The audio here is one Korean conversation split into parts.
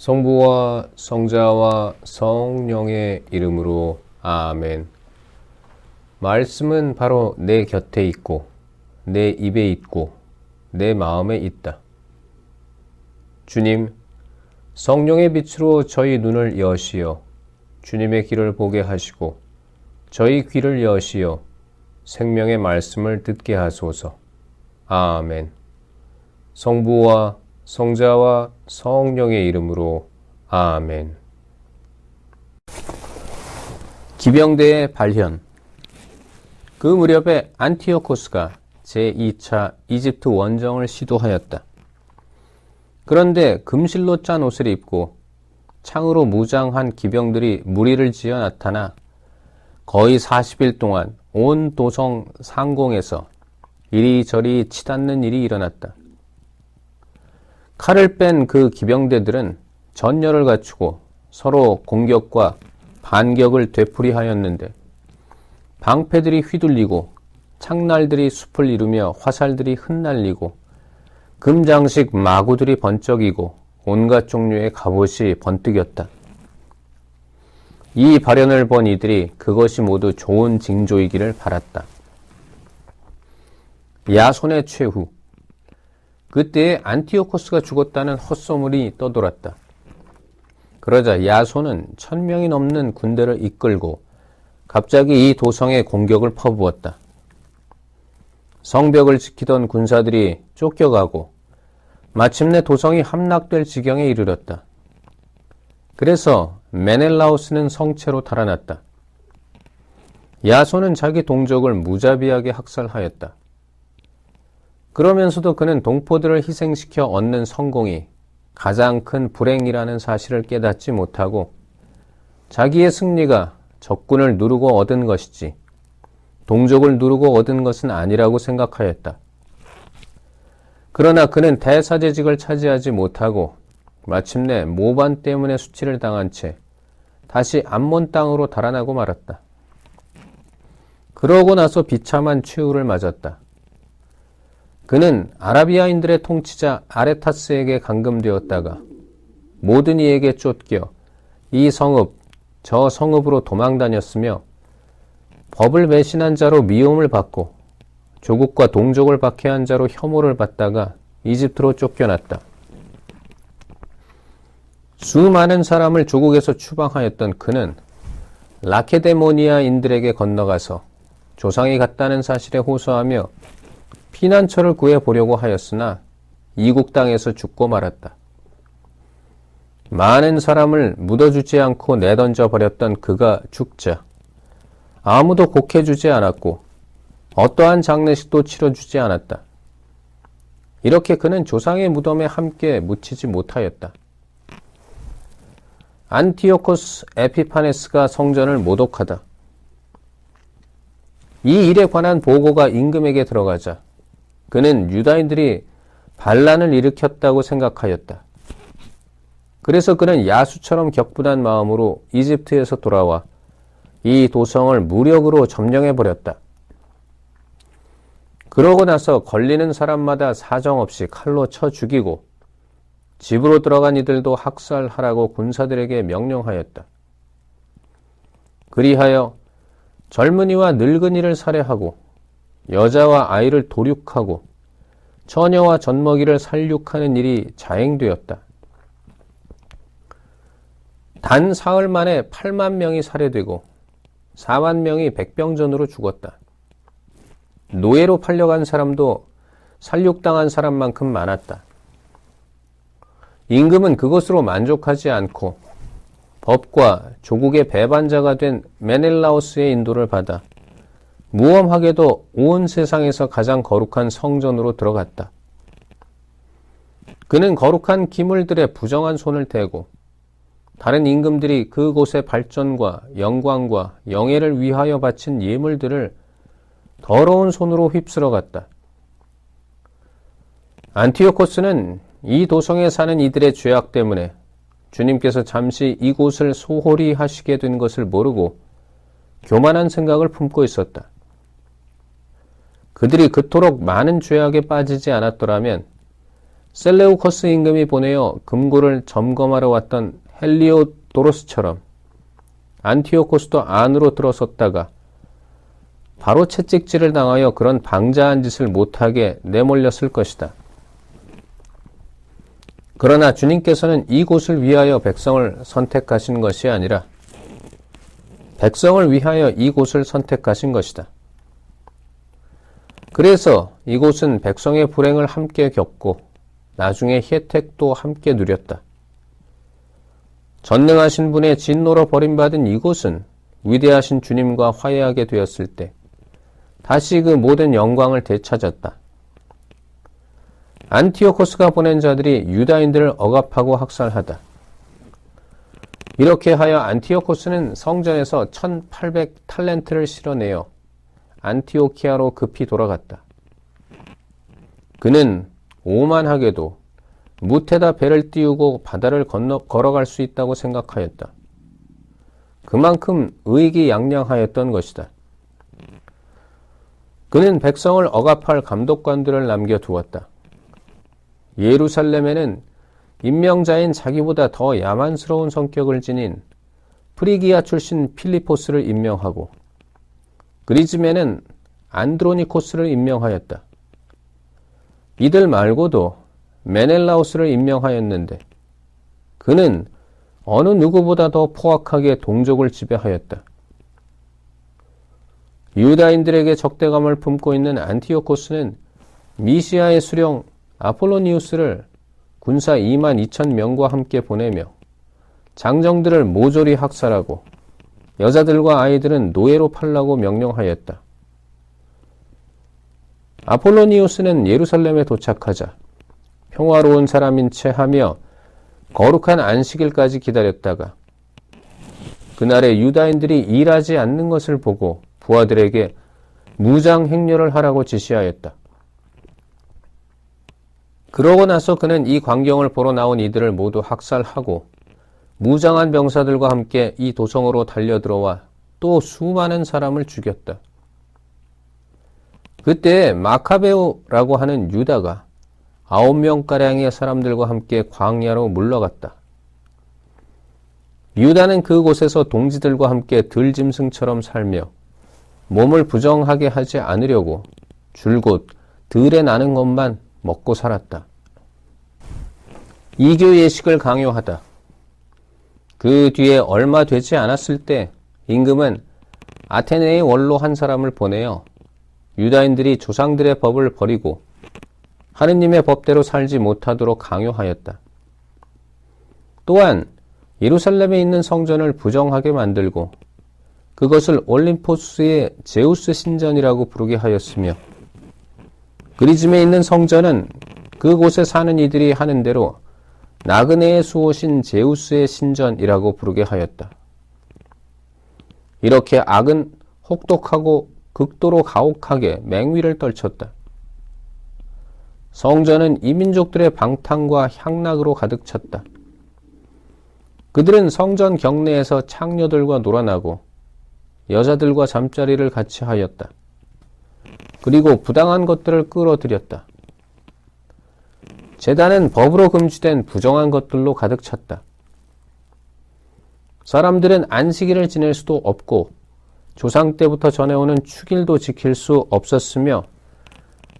성부와 성자와 성령의 이름으로 아멘. 말씀은 바로 내 곁에 있고 내 입에 있고 내 마음에 있다. 주님, 성령의 빛으로 저희 눈을 여시어 주님의 길을 보게 하시고 저희 귀를 여시어 생명의 말씀을 듣게 하소서. 아멘. 성부와 성자와 성령의 이름으로 아멘. 기병대의 발현. 그 무렵에 안티오코스가 제2차 이집트 원정을 시도하였다. 그런데 금실로 짠 옷을 입고 창으로 무장한 기병들이 무리를 지어 나타나 거의 40일 동안 온 도성 상공에서 이리저리 치닫는 일이 일어났다. 칼을 뺀 그 기병대들은 전열을 갖추고 서로 공격과 반격을 되풀이하였는데 방패들이 휘둘리고 창날들이 숲을 이루며 화살들이 흩날리고 금장식 마구들이 번쩍이고 온갖 종류의 갑옷이 번뜩였다. 이 발현을 본 이들이 그것이 모두 좋은 징조이기를 바랐다. 야손의 최후. 그때에 안티오코스가 죽었다는 헛소문이 떠돌았다. 그러자 야손은 1000명이 넘는 군대를 이끌고 갑자기 이 도성에 공격을 퍼부었다. 성벽을 지키던 군사들이 쫓겨가고 마침내 도성이 함락될 지경에 이르렀다. 그래서 메넬라오스는 성체로 달아났다. 야손은 자기 동족을 무자비하게 학살하였다. 그러면서도 그는 동포들을 희생시켜 얻는 성공이 가장 큰 불행이라는 사실을 깨닫지 못하고 자기의 승리가 적군을 누르고 얻은 것이지 동족을 누르고 얻은 것은 아니라고 생각하였다. 그러나 그는 대사제직을 차지하지 못하고 마침내 모반 때문에 수치를 당한 채 다시 암몬 땅으로 달아나고 말았다. 그러고 나서 비참한 최후를 맞았다. 그는 아라비아인들의 통치자 아레타스에게 감금되었다가 모든 이에게 쫓겨 이 성읍, 저 성읍으로 도망다녔으며 법을 배신한 자로 미움을 받고 조국과 동족을 박해한 자로 혐오를 받다가 이집트로 쫓겨났다. 수많은 사람을 조국에서 추방하였던 그는 라케데모니아인들에게 건너가서 조상이 같다는 사실에 호소하며 피난처를 구해보려고 하였으나 이국 땅에서 죽고 말았다. 많은 사람을 묻어주지 않고 내던져 버렸던 그가 죽자 아무도 곡해주지 않았고 어떠한 장례식도 치러주지 않았다. 이렇게 그는 조상의 무덤에 함께 묻히지 못하였다. 안티오코스 에피파네스가 성전을 모독하다. 이 일에 관한 보고가 임금에게 들어가자 그는 유다인들이 반란을 일으켰다고 생각하였다. 그래서 그는 야수처럼 격분한 마음으로 이집트에서 돌아와 이 도성을 무력으로 점령해버렸다. 그러고 나서 걸리는 사람마다 사정없이 칼로 쳐 죽이고 집으로 들어간 이들도 학살하라고 군사들에게 명령하였다. 그리하여 젊은이와 늙은이를 살해하고 여자와 아이를 도륙하고 처녀와 젖먹이를 살육하는 일이 자행되었다. 단 사흘 만에 8만 명이 살해되고 4만 명이 백병전으로 죽었다. 노예로 팔려간 사람도 살육당한 사람만큼 많았다. 임금은 그것으로 만족하지 않고 법과 조국의 배반자가 된 메넬라오스의 인도를 받아 무엄하게도 온 세상에서 가장 거룩한 성전으로 들어갔다. 그는 거룩한 기물들의 부정한 손을 대고 다른 임금들이 그곳의 발전과 영광과 영예를 위하여 바친 예물들을 더러운 손으로 휩쓸어 갔다. 안티오코스는 이 도성에 사는 이들의 죄악 때문에 주님께서 잠시 이곳을 소홀히 하시게 된 것을 모르고 교만한 생각을 품고 있었다. 그들이 그토록 많은 죄악에 빠지지 않았더라면 셀레우커스 임금이 보내어 금고를 점검하러 왔던 헬리오도로스처럼 안티오코스도 안으로 들어섰다가 바로 채찍질을 당하여 그런 방자한 짓을 못하게 내몰렸을 것이다. 그러나 주님께서는 이곳을 위하여 백성을 선택하신 것이 아니라 백성을 위하여 이곳을 선택하신 것이다. 그래서 이곳은 백성의 불행을 함께 겪고 나중에 혜택도 함께 누렸다. 전능하신 분의 진노로 버림받은 이곳은 위대하신 주님과 화해하게 되었을 때 다시 그 모든 영광을 되찾았다. 안티오코스가 보낸 자들이 유다인들을 억압하고 학살하다. 이렇게 하여 안티오코스는 성전에서 1800탈렌트를 실어내어 안티오키아로 급히 돌아갔다. 그는 오만하게도 무태다 배를 띄우고 바다를 걸어갈 수 있다고 생각하였다. 그만큼 의기양양하였던 것이다. 그는 백성을 억압할 감독관들을 남겨두었다. 예루살렘에는 임명자인 자기보다 더 야만스러운 성격을 지닌 프리기아 출신 필리포스를 임명하고 그리즘에는 안드로니코스를 임명하였다. 이들 말고도 메넬라우스를 임명하였는데 그는 어느 누구보다 더 포악하게 동족을 지배하였다. 유다인들에게 적대감을 품고 있는 안티오코스는 미시아의 수령 아폴로니우스를 군사 22,000명과 함께 보내며 장정들을 모조리 학살하고 여자들과 아이들은 노예로 팔라고 명령하였다. 아폴로니우스는 예루살렘에 도착하자 평화로운 사람인 채 하며 거룩한 안식일까지 기다렸다가 그날에 유다인들이 일하지 않는 것을 보고 부하들에게 무장 행렬을 하라고 지시하였다. 그러고 나서 그는 이 광경을 보러 나온 이들을 모두 학살하고 무장한 병사들과 함께 이 도성으로 달려들어와 또 수많은 사람을 죽였다. 그때 마카베오라고 하는 유다가 9명가량의 사람들과 함께 광야로 물러갔다. 유다는 그곳에서 동지들과 함께 들짐승처럼 살며 몸을 부정하게 하지 않으려고 줄곧 들에 나는 것만 먹고 살았다. 이교 예식을 강요하다. 그 뒤에 얼마 되지 않았을 때 임금은 아테네의 원로 한 사람을 보내어 유다인들이 조상들의 법을 버리고 하느님의 법대로 살지 못하도록 강요하였다. 또한 예루살렘에 있는 성전을 부정하게 만들고 그것을 올림포스의 제우스 신전이라고 부르게 하였으며 그리즘에 있는 성전은 그곳에 사는 이들이 하는 대로 나그네의 수호신 제우스의 신전이라고 부르게 하였다. 이렇게 악은 혹독하고 극도로 가혹하게 맹위를 떨쳤다. 성전은 이민족들의 방탕과 향락으로 가득 찼다. 그들은 성전 경내에서 창녀들과 놀아나고 여자들과 잠자리를 같이 하였다. 그리고 부당한 것들을 끌어들였다. 제단은 법으로 금지된 부정한 것들로 가득 찼다. 사람들은 안식일을 지낼 수도 없고 조상 때부터 전해오는 축일도 지킬 수 없었으며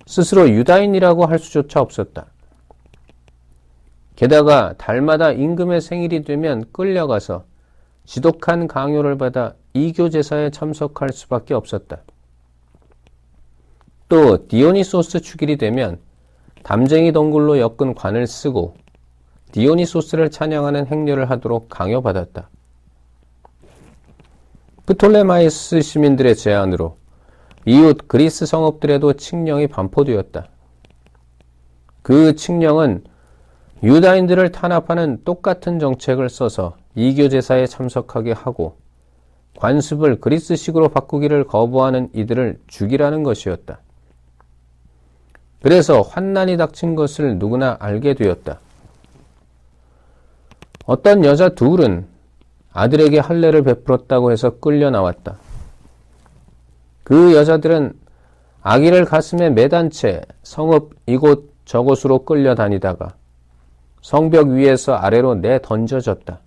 스스로 유다인이라고 할 수조차 없었다. 게다가 달마다 임금의 생일이 되면 끌려가서 지독한 강요를 받아 이교 제사에 참석할 수밖에 없었다. 또 디오니소스 축일이 되면 담쟁이 덩굴로 엮은 관을 쓰고 디오니소스를 찬양하는 행렬을 하도록 강요받았다. 프톨레마이스 시민들의 제안으로 이웃 그리스 성읍들에도 칙령이 반포되었다. 그 칙령은 유다인들을 탄압하는 똑같은 정책을 써서 이교 제사에 참석하게 하고 관습을 그리스식으로 바꾸기를 거부하는 이들을 죽이라는 것이었다. 그래서 환난이 닥친 것을 누구나 알게 되었다. 어떤 여자 둘은 아들에게 할례를 베풀었다고 해서 끌려 나왔다. 그 여자들은 아기를 가슴에 매단 채 성읍 이곳 저곳으로 끌려다니다가 성벽 위에서 아래로 내던져졌다.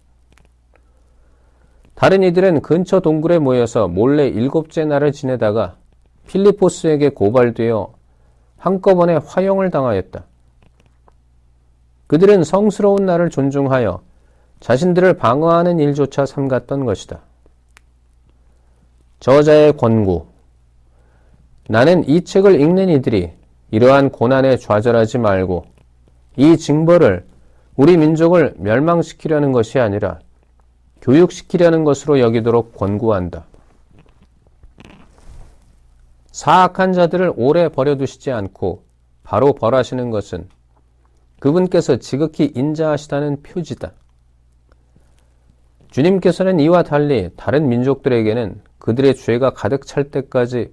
다른 이들은 근처 동굴에 모여서 몰래 7째 날을 지내다가 필리포스에게 고발되어 한꺼번에 화형을 당하였다. 그들은 성스러운 나를 존중하여 자신들을 방어하는 일조차 삼갔던 것이다. 저자의 권고. 나는 이 책을 읽는 이들이 이러한 고난에 좌절하지 말고 이 징벌을 우리 민족을 멸망시키려는 것이 아니라 교육시키려는 것으로 여기도록 권고한다. 사악한 자들을 오래 버려두시지 않고 바로 벌하시는 것은 그분께서 지극히 인자하시다는 표지다. 주님께서는 이와 달리 다른 민족들에게는 그들의 죄가 가득 찰 때까지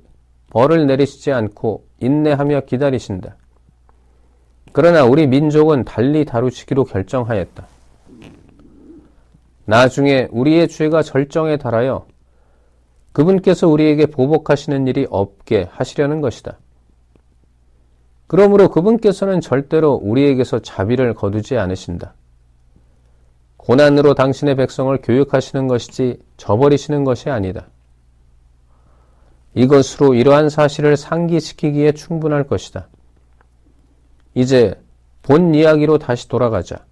벌을 내리시지 않고 인내하며 기다리신다. 그러나 우리 민족은 달리 다루시기로 결정하였다. 나중에 우리의 죄가 절정에 달하여 그분께서 우리에게 보복하시는 일이 없게 하시려는 것이다. 그러므로 그분께서는 절대로 우리에게서 자비를 거두지 않으신다. 고난으로 당신의 백성을 교육하시는 것이지 저버리시는 것이 아니다. 이것으로 이러한 사실을 상기시키기에 충분할 것이다. 이제 본 이야기로 다시 돌아가자.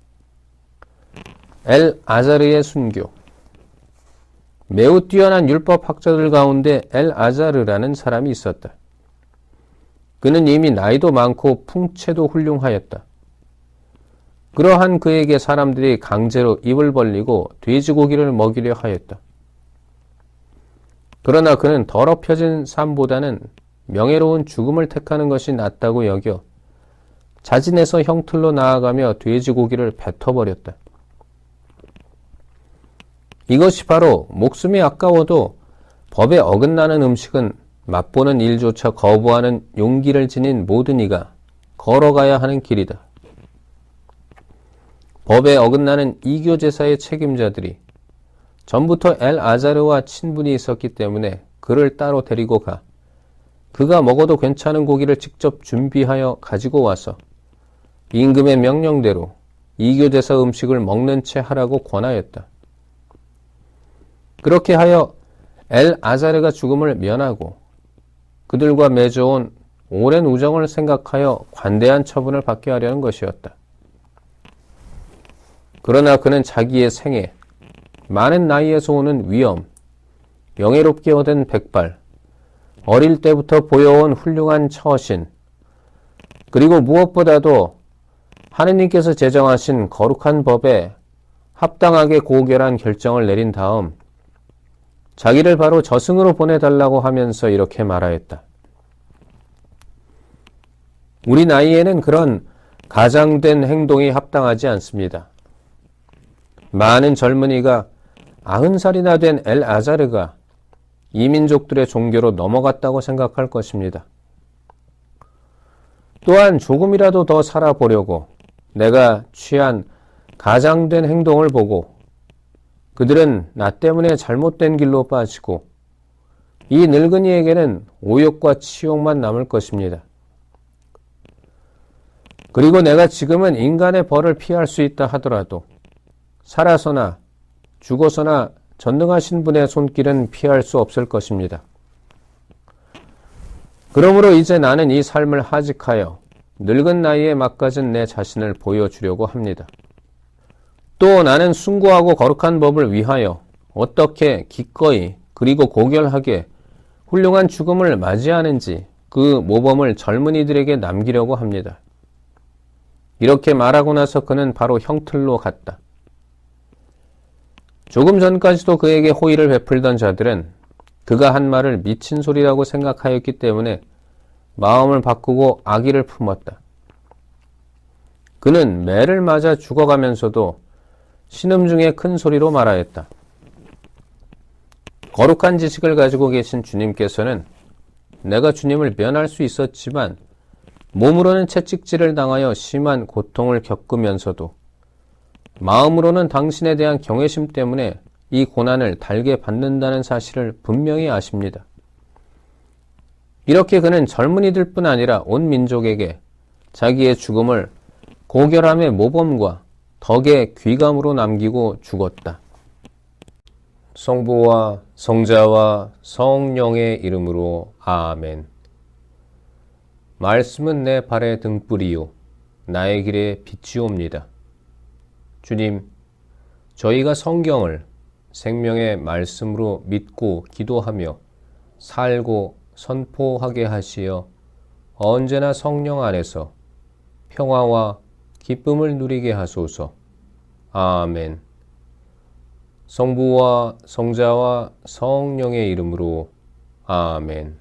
엘 아자르의 순교. 매우 뛰어난 율법학자들 가운데 엘 아자르라는 사람이 있었다. 그는 이미 나이도 많고 풍채도 훌륭하였다. 그러한 그에게 사람들이 강제로 입을 벌리고 돼지고기를 먹이려 하였다. 그러나 그는 더럽혀진 삶보다는 명예로운 죽음을 택하는 것이 낫다고 여겨 자진해서 형틀로 나아가며 돼지고기를 뱉어버렸다. 이것이 바로 목숨이 아까워도 법에 어긋나는 음식은 맛보는 일조차 거부하는 용기를 지닌 모든 이가 걸어가야 하는 길이다. 법에 어긋나는 이교 제사의 책임자들이 전부터 엘 아자르와 친분이 있었기 때문에 그를 따로 데리고 가 그가 먹어도 괜찮은 고기를 직접 준비하여 가지고 와서 임금의 명령대로 이교 제사 음식을 먹는 채 하라고 권하였다. 그렇게 하여 엘 아자르가 죽음을 면하고 그들과 맺어온 오랜 우정을 생각하여 관대한 처분을 받게 하려는 것이었다. 그러나 그는 자기의 생애, 많은 나이에서 오는 위엄, 명예롭게 얻은 백발, 어릴 때부터 보여온 훌륭한 처신, 그리고 무엇보다도 하느님께서 제정하신 거룩한 법에 합당하게 고결한 결정을 내린 다음 자기를 바로 저승으로 보내달라고 하면서 이렇게 말하였다. 우리 나이에는 그런 가장된 행동이 합당하지 않습니다. 많은 젊은이가 90살이나 된 엘 아자르가 이민족들의 종교로 넘어갔다고 생각할 것입니다. 또한 조금이라도 더 살아보려고 내가 취한 가장된 행동을 보고 그들은 나 때문에 잘못된 길로 빠지고 이 늙은이에게는 오욕과 치욕만 남을 것입니다. 그리고 내가 지금은 인간의 벌을 피할 수 있다 하더라도 살아서나 죽어서나 전능하신 분의 손길은 피할 수 없을 것입니다. 그러므로 이제 나는 이 삶을 하직하여 늙은 나이에 막가진 내 자신을 보여주려고 합니다. 또 나는 숭고하고 거룩한 법을 위하여 어떻게 기꺼이 그리고 고결하게 훌륭한 죽음을 맞이하는지 그 모범을 젊은이들에게 남기려고 합니다. 이렇게 말하고 나서 그는 바로 형틀로 갔다. 조금 전까지도 그에게 호의를 베풀던 자들은 그가 한 말을 미친 소리라고 생각하였기 때문에 마음을 바꾸고 악의를 품었다. 그는 매를 맞아 죽어가면서도 신음중에 큰 소리로 말하였다. 거룩한 지식을 가지고 계신 주님께서는 내가 주님을 면할 수 있었지만 몸으로는 채찍질을 당하여 심한 고통을 겪으면서도 마음으로는 당신에 대한 경외심 때문에 이 고난을 달게 받는다는 사실을 분명히 아십니다. 이렇게 그는 젊은이들뿐 아니라 온 민족에게 자기의 죽음을 고결함의 모범과 덕의 귀감으로 남기고 죽었다. 성부와 성자와 성령의 이름으로 아멘. 말씀은 내 발의 등불이요 나의 길에 빛이옵니다. 주님, 저희가 성경을 생명의 말씀으로 믿고 기도하며 살고 선포하게 하시어 언제나 성령 안에서 평화와 기쁨을 누리게 하소서. 아멘. 성부와 성자와 성령의 이름으로 아멘.